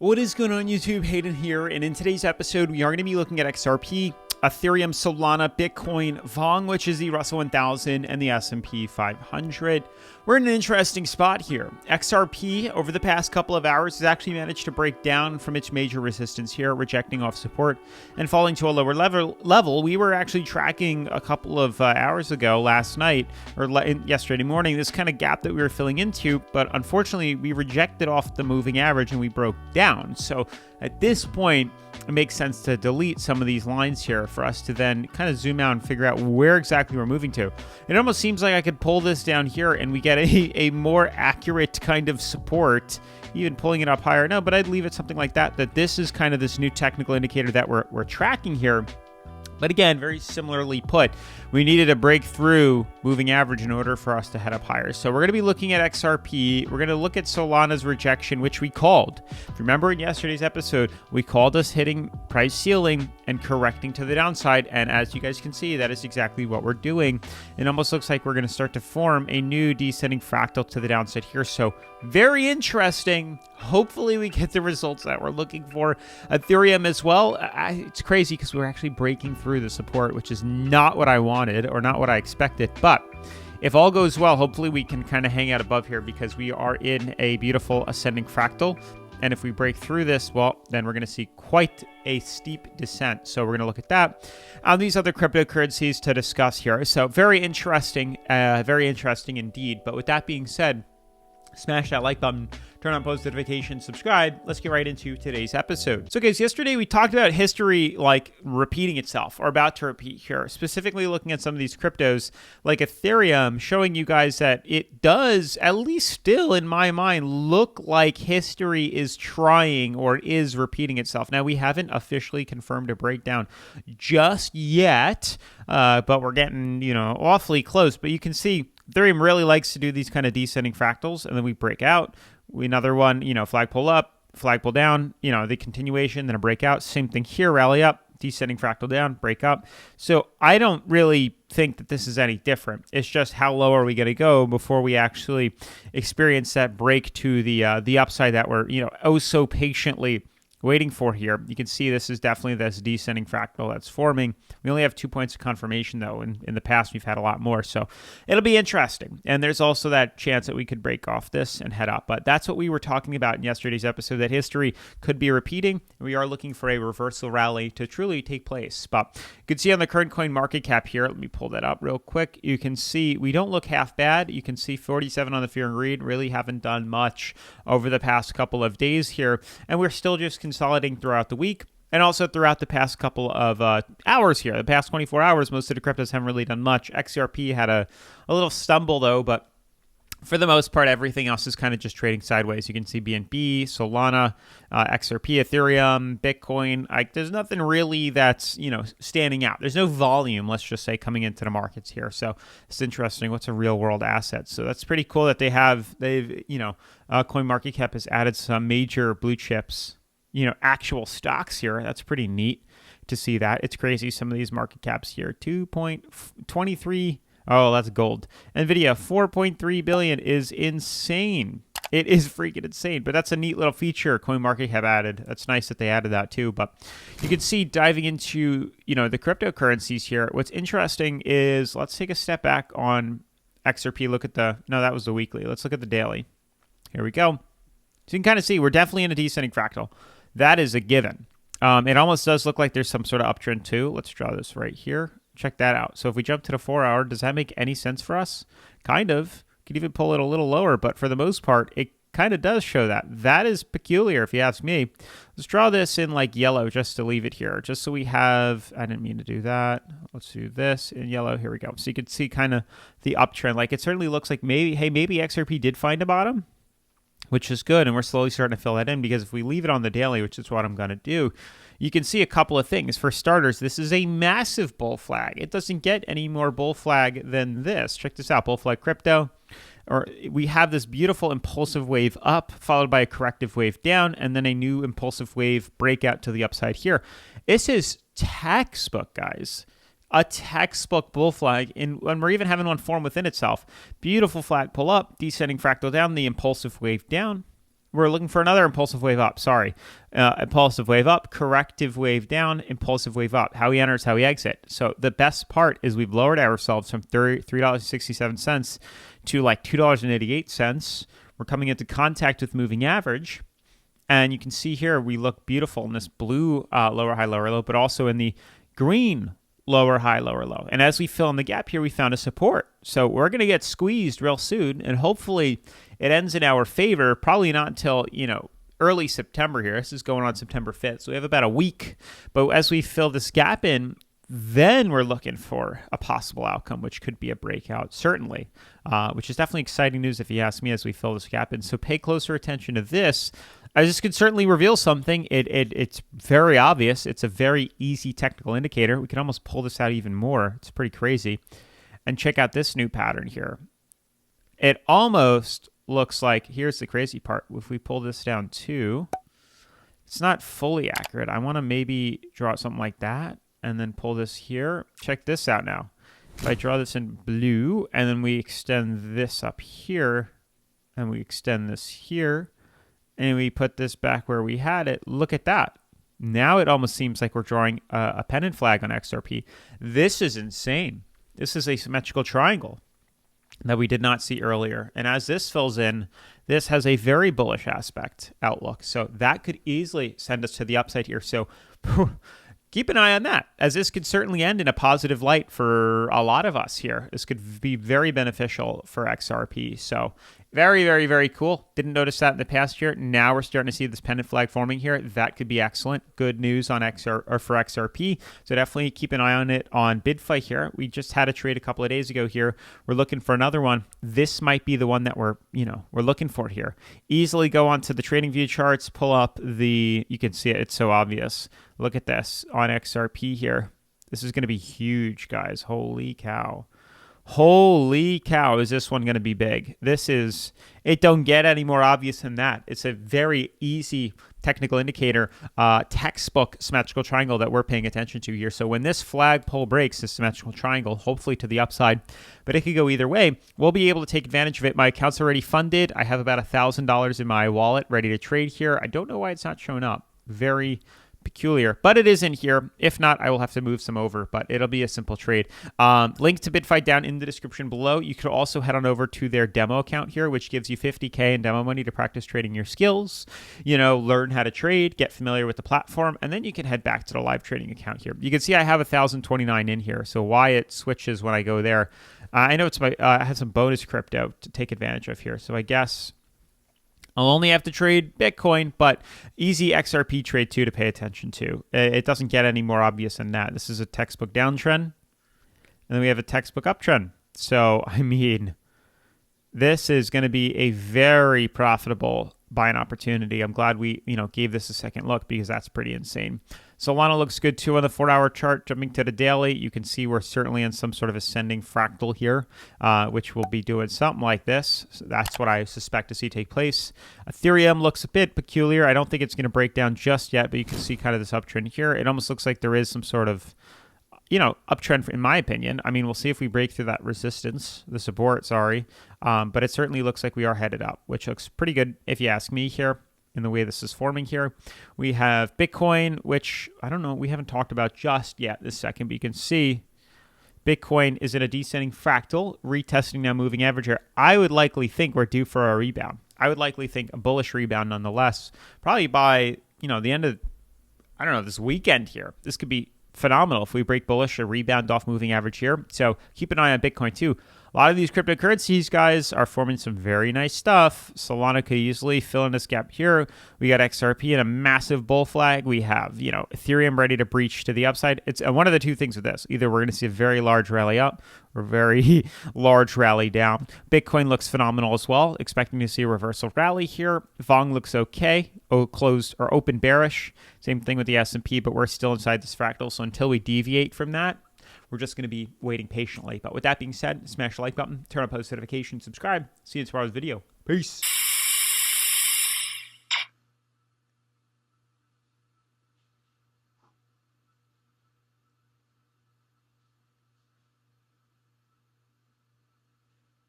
What is going on YouTube? Hayden here, and in today's episode we are going to be looking at XRP, Ethereum, Solana, Bitcoin, VONG, which is the Russell 1000, and the S&P 500. We're in an interesting spot here. XRP over the past couple of hours has actually managed to break down from its major resistance here, rejecting off support and falling to a lower level. We were actually tracking a couple of hours ago, last night or yesterday morning, this kind of gap that we were filling into, but unfortunately we rejected off the moving average and we broke down. So at this point, it makes sense to delete some of these lines here for us to then kind of zoom out and figure out where exactly we're moving to. It almost seems like I could pull this down here and we get a more accurate kind of support, even pulling it up higher. No, but I'd leave it something like that, that this is kind of this new technical indicator that we're tracking here. But again, very similarly put, we needed a breakthrough moving average in order for us to head up higher. So we're going to be looking at XRP. We're going to look at Solana's rejection, which we called. If you remember in yesterday's episode, we called us hitting price ceiling and correcting to the downside. And as you guys can see, that is exactly what we're doing. It almost looks like we're going to start to form a new descending fractal to the downside here. So very interesting. Hopefully we get the results that we're looking for. Ethereum as well. It's crazy because we're actually breaking through the support, which is not what I wanted or not what I expected. But if all goes well, hopefully we can kind of hang out above here because we are in a beautiful ascending fractal. And if we break through this, well, then we're going to see quite a steep descent. So we're going to look at that. These other cryptocurrencies to discuss here. So very interesting indeed. But with that being said, smash that like button, turn on post notifications, subscribe. Let's get right into today's episode. So guys, yesterday we talked about history like repeating itself or about to repeat here, specifically looking at some of these cryptos like Ethereum, showing you guys that it does, at least still in my mind, look like history is trying or is repeating itself. Now we haven't officially confirmed a breakdown just yet, but we're getting, awfully close. But you can see Ethereum really likes to do these kind of descending fractals, and then we break out. Another one, flag pull up, flag pull down, the continuation, then a breakout. Same thing here, rally up, descending fractal down, break up. So I don't really think that this is any different. It's just how low are we going to go before we actually experience that break to the upside that we're, oh so patiently waiting for here. You can see this is definitely this descending fractal that's forming. We only have 2 points of confirmation though. In the past, we've had a lot more. So it'll be interesting. And there's also that chance that we could break off this and head up. But that's what we were talking about in yesterday's episode, that history could be repeating. We are looking for a reversal rally to truly take place. But you can see on the current coin market cap here, let me pull that up real quick. You can see we don't look half bad. You can see 47 on the fear and greed. Really haven't done much over the past couple of days here. And we're still just consolidating throughout the week and also throughout the past couple of hours here. The past 24 hours, most of the cryptos haven't really done much. XRP had a little stumble though, but for the most part, everything else is kind of just trading sideways. You can see BNB, Solana, XRP, Ethereum, Bitcoin. There's nothing really that's, standing out. There's no volume, let's just say, coming into the markets here. So it's interesting. What's a real world asset? So that's pretty cool that they've, CoinMarketCap has added some major blue chips, actual stocks here. That's pretty neat to see that. It's crazy. Some of these market caps here, 2.23. Oh, that's gold. NVIDIA, 4.3 billion is insane. It is freaking insane, but that's a neat little feature CoinMarketCap added. That's nice that they added that too. But you can see diving into, the cryptocurrencies here. What's interesting is, let's take a step back on XRP. Look at no, that was the weekly. Let's look at the daily. Here we go. So you can kind of see we're definitely in a descending fractal. That is a given. It almost does look like there's some sort of uptrend too. Let's draw this right here. Check that out. So if we jump to the 4 hour, does that make any sense for us? Kind of. Could even pull it a little lower, but for the most part, it kind of does show that. That is peculiar if you ask me. Let's draw this in like yellow just to leave it here, just so we have, I didn't mean to do that. Let's do this in yellow. Here we go. So you can see kind of the uptrend. Like it certainly looks like maybe XRP did find a bottom, which is good. And we're slowly starting to fill that in, because if we leave it on the daily, which is what I'm going to do, you can see a couple of things. For starters, this is a massive bull flag. It doesn't get any more bull flag than this. Check this out, bull flag crypto. Or we have this beautiful impulsive wave up, followed by a corrective wave down, and then a new impulsive wave breakout to the upside here. This is textbook, guys. A textbook bull flag, and we're even having one form within itself. Beautiful flag pull up, descending fractal down, the impulsive wave down, we're looking for another impulsive wave up. Sorry. Impulsive wave up, corrective wave down, impulsive wave up. How we enter is how we exit. So the best part is we've lowered ourselves from $3.67 to like $2.88. We're coming into contact with moving average. And you can see here we look beautiful in this blue lower high, lower low, but also in the green lower high, lower low. And as we fill in the gap here, we found a support. So we're going to get squeezed real soon. And hopefully it ends in our favor, probably not until, early September here. This is going on September 5th. So we have about a week. But as we fill this gap in, then we're looking for a possible outcome, which could be a breakout, certainly, which is definitely exciting news if you ask me as we fill this gap in. So pay closer attention to this, as this could certainly reveal something. It's very obvious. It's a very easy technical indicator. We can almost pull this out even more. It's pretty crazy. And check out this new pattern here. It almost looks like, here's the crazy part. If we pull this down too, it's not fully accurate. I want to maybe draw something like that and then pull this here. Check this out now. If I draw this in blue and then we extend this up here and we extend this here and we put this back where we had it, look at that. Now it almost seems like we're drawing a pennant flag on XRP. This is insane. This is a symmetrical triangle that we did not see earlier. And as this fills in, this has a very bullish aspect outlook. So that could easily send us to the upside here. So keep an eye on that, as this could certainly end in a positive light for a lot of us here. This could be very beneficial for XRP. So very, very, very cool. Didn't notice that in the past year. Now we're starting to see this pennant flag forming here. That could be excellent. Good news on for XRP. So definitely keep an eye on it on BYDFI here. We just had a trade a couple of days ago here. We're looking for another one. This might be the one that we're looking for here. Easily go onto the trading view charts, pull up you can see it. It's so obvious. Look at this on XRP here. This is going to be huge, guys. Holy cow. Holy cow, is this one going to be big? It don't get any more obvious than that. It's a very easy technical indicator, textbook symmetrical triangle that we're paying attention to here. So when this flagpole breaks, this symmetrical triangle, hopefully to the upside, but it could go either way, we'll be able to take advantage of it. My account's already funded. I have about $1,000 in my wallet ready to trade here. I don't know why it's not showing up. Very peculiar, but it is in here. If not, I will have to move some over, but it'll be a simple trade. Link to BYDFI down in the description below. You could also head on over to their demo account here, which gives you $50K in demo money to practice trading your skills, learn how to trade, get familiar with the platform, and then you can head back to the live trading account here. You can see I have 1,029 in here, so why it switches when I go there. I know it's I have some bonus crypto to take advantage of here, so I guess I'll only have to trade Bitcoin, but easy XRP trade too to pay attention to. It doesn't get any more obvious than that. This is a textbook downtrend, and then we have a textbook uptrend. So, this is going to be a very profitable buying opportunity. I'm glad we, gave this a second look, because that's pretty insane. Solana looks good too on the 4-hour chart. Jumping to the daily, you can see we're certainly in some sort of ascending fractal here, which will be doing something like this. So that's what I suspect to see take place. Ethereum looks a bit peculiar. I don't think it's going to break down just yet, but you can see kind of this uptrend here. It almost looks like there is some sort of uptrend in my opinion. We'll see if we break through that resistance, the support, sorry. But it certainly looks like we are headed up, which looks pretty good if you ask me here in the way this is forming here. We have Bitcoin, which I don't know, we haven't talked about just yet this second, but you can see Bitcoin is in a descending fractal, retesting now moving average here. I would likely think we're due for a rebound. I would likely think a bullish rebound nonetheless, probably by, the end of, this weekend here. This could be phenomenal if we break bullish, a rebound off moving average here. So keep an eye on Bitcoin too. A lot of these cryptocurrencies, guys, are forming some very nice stuff. Solana could easily fill in this gap here. We got XRP and a massive bull flag. We have, Ethereum ready to breach to the upside. It's one of the two things with this. Either we're going to see a very large rally up or very large rally down. Bitcoin looks phenomenal as well. Expecting to see a reversal rally here. Vong looks okay. Closed or open bearish. Same thing with the S&P, but we're still inside this fractal. So until we deviate from that, we're just going to be waiting patiently. But with that being said, smash the like button, turn on post notifications, subscribe. See you in tomorrow's video. Peace.